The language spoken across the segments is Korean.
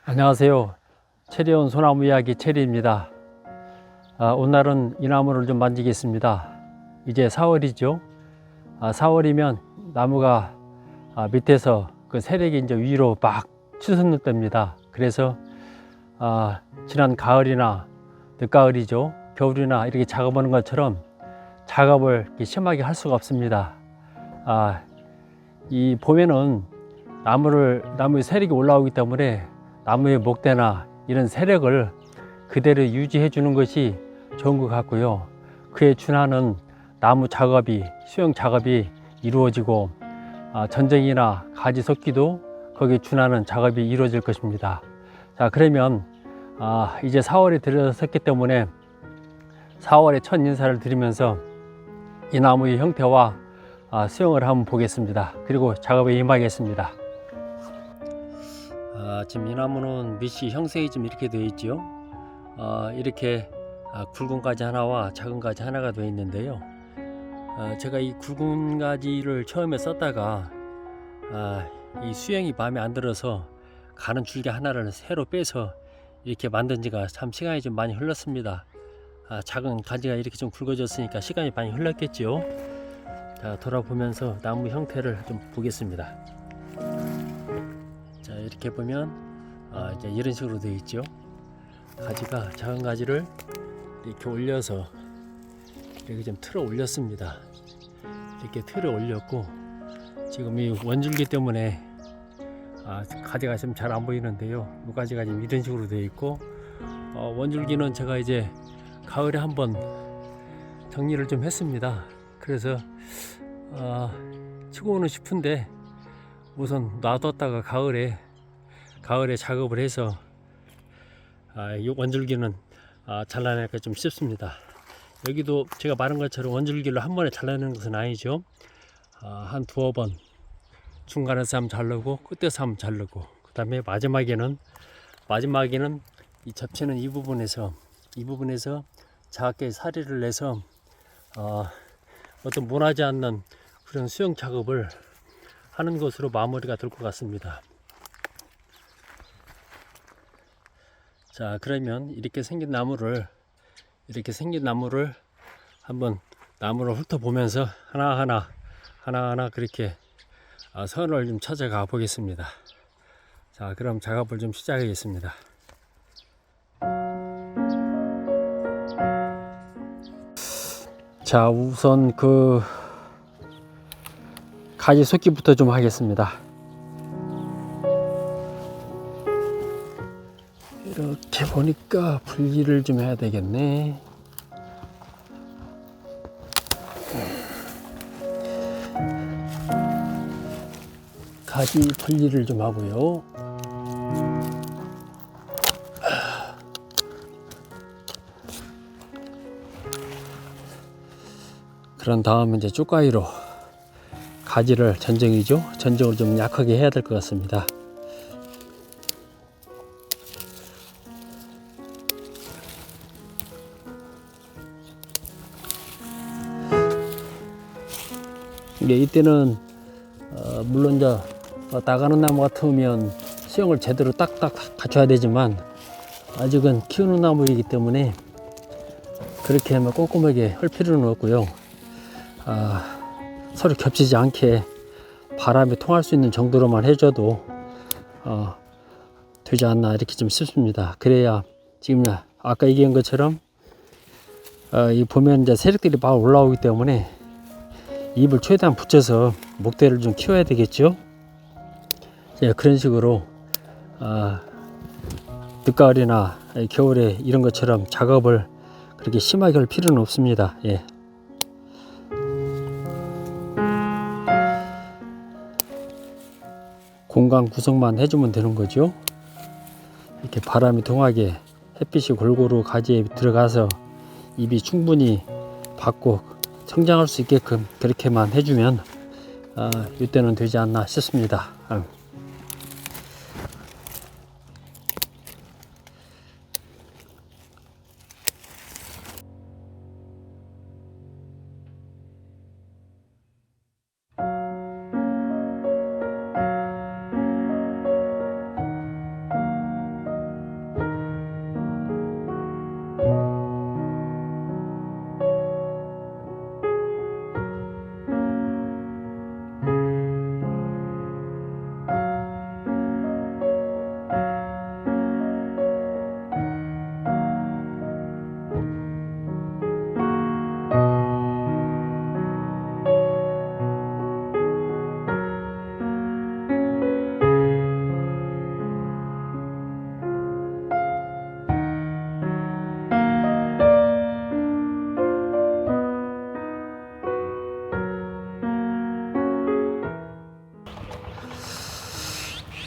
안녕하세요. 체리온 소나무 이야기 체리입니다. 오늘은 이 나무를 좀 만지겠습니다. 이제 4월이죠. 4월이면 나무가 밑에서 그 세력이 이제 위로 막 치솟는 때입니다. 그래서 지난 가을이나 늦가을이죠. 겨울이나 이렇게 작업하는 것처럼 작업을 이렇게 심하게 할 수가 없습니다. 이 봄에는 나무의 세력이 올라오기 때문에 나무의 목대나 이런 세력을 그대로 유지해 주는 것이 좋은 것 같고요. 그에 준하는 나무 작업이, 수영 작업이 이루어지고 전정이나 가지 섞기도 거기에 준하는 작업이 이루어질 것입니다. 자, 그러면 이제 4월에 들어섰기 때문에 4월에 첫 인사를 드리면서 이 나무의 형태와 수영을 한번 보겠습니다. 그리고 작업에 임하겠습니다. 지금 이 나무는 밑이 형성이 좀 이렇게 되어 있죠. 이렇게 굵은 가지 하나와 작은 가지 하나가 되어 있는데요. 제가 이 굵은 가지를 처음에 썼다가 이 수영이 마음에 안 들어서 가는 줄기 하나를 새로 빼서 이렇게 만든 지가 참 시간이 좀 많이 흘렀습니다. 작은 가지가 이렇게 좀 굵어졌으니까 시간이 많이 흘렀겠죠. 자, 돌아보면서 나무 형태를 좀 보겠습니다. 자, 이렇게 보면 이제 이런 식으로 되어 있죠. 가지가 작은 가지를 이렇게 올려서 이렇게 좀 틀어 올렸습니다. 이렇게 틀어 올렸고, 지금 이 원줄기 때문에 가지가 좀 잘 안 보이는데요. 이 가지가 지금 이런 식으로 되어 있고, 원줄기는 제가 이제 가을에 한번 정리를 좀 했습니다. 그래서 치고는 싶은데 우선 놔뒀다가 가을에 작업을 해서 이 원줄기는 잘라내기가 좀 쉽습니다. 여기도 제가 말한 것처럼 원줄기를 한 번에 잘라내는 것은 아니죠. 한 두어 번 중간에서 한번 자르고 끝에서 한번 자르고, 그 다음에 마지막에는 이 접히는 이 부분에서 작게 사리를 내서 어떤 무너지 않는 그런 수영 작업을 하는 것으로 마무리가 될 것 같습니다. 자, 그러면 이렇게 생긴 나무를 한번 나무를 훑어보면서 하나하나 그렇게 선을 좀 찾아가 보겠습니다. 자, 그럼 작업을 좀 시작하겠습니다. 자, 우선 그 가지 솟기부터 좀 하겠습니다. 이렇게 보니까 분리를 좀 해야 되겠네. 가지 분리를 좀 하고요. 그런 다음에 이제 쪽가위로 가지를 전정을 좀 약하게 해야 될 것 같습니다. 이때는 물론 이제 나가는 나무 같으면 수영을 제대로 딱딱 갖춰야 되지만 아직은 키우는 나무이기 때문에 그렇게 꼼꼼하게 할 필요는 없고요. 서로 겹치지 않게 바람이 통할 수 있는 정도로만 해줘도 되지 않나 이렇게 좀 싶습니다. 그래야 지금 아까 얘기한 것처럼 이 보면 이제 세력들이 막 올라오기 때문에 잎을 최대한 붙여서 목대를 좀 키워야 되겠죠. 예, 그런 식으로 늦가을이나 겨울에 이런 것처럼 작업을 그렇게 심하게 할 필요는 없습니다. 예. 공간 구성만 해주면 되는 거죠. 이렇게 바람이 통하게 햇빛이 골고루 가지에 들어가서 잎이 충분히 받고 성장할 수 있게끔 그렇게만 해주면 이때는 되지 않나 싶습니다.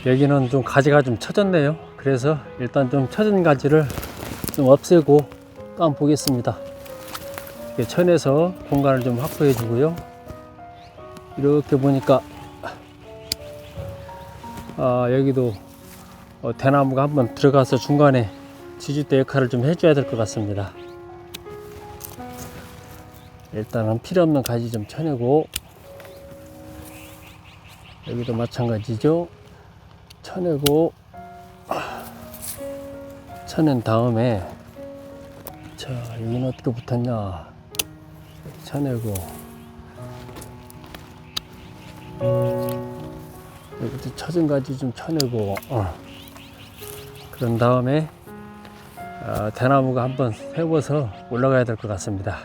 여기는 좀 가지가 좀 처졌네요. 그래서 일단 좀 처진 가지를 좀 없애고 또 한번 보겠습니다. 이렇게 천에서 공간을 좀 확보해 주고요. 이렇게 보니까 여기도 대나무가 한번 들어가서 중간에 지지대 역할을 좀 해줘야 될 것 같습니다. 일단은 필요 없는 가지 좀 쳐내고, 여기도 마찬가지죠. 쳐내고, 쳐낸 다음에, 자, 여기는 어떻게 붙었냐. 쳐내고, 여기도 처진 가지 좀 쳐내고, 그런 다음에 대나무가 한번 세워서 올라가야 될 것 같습니다.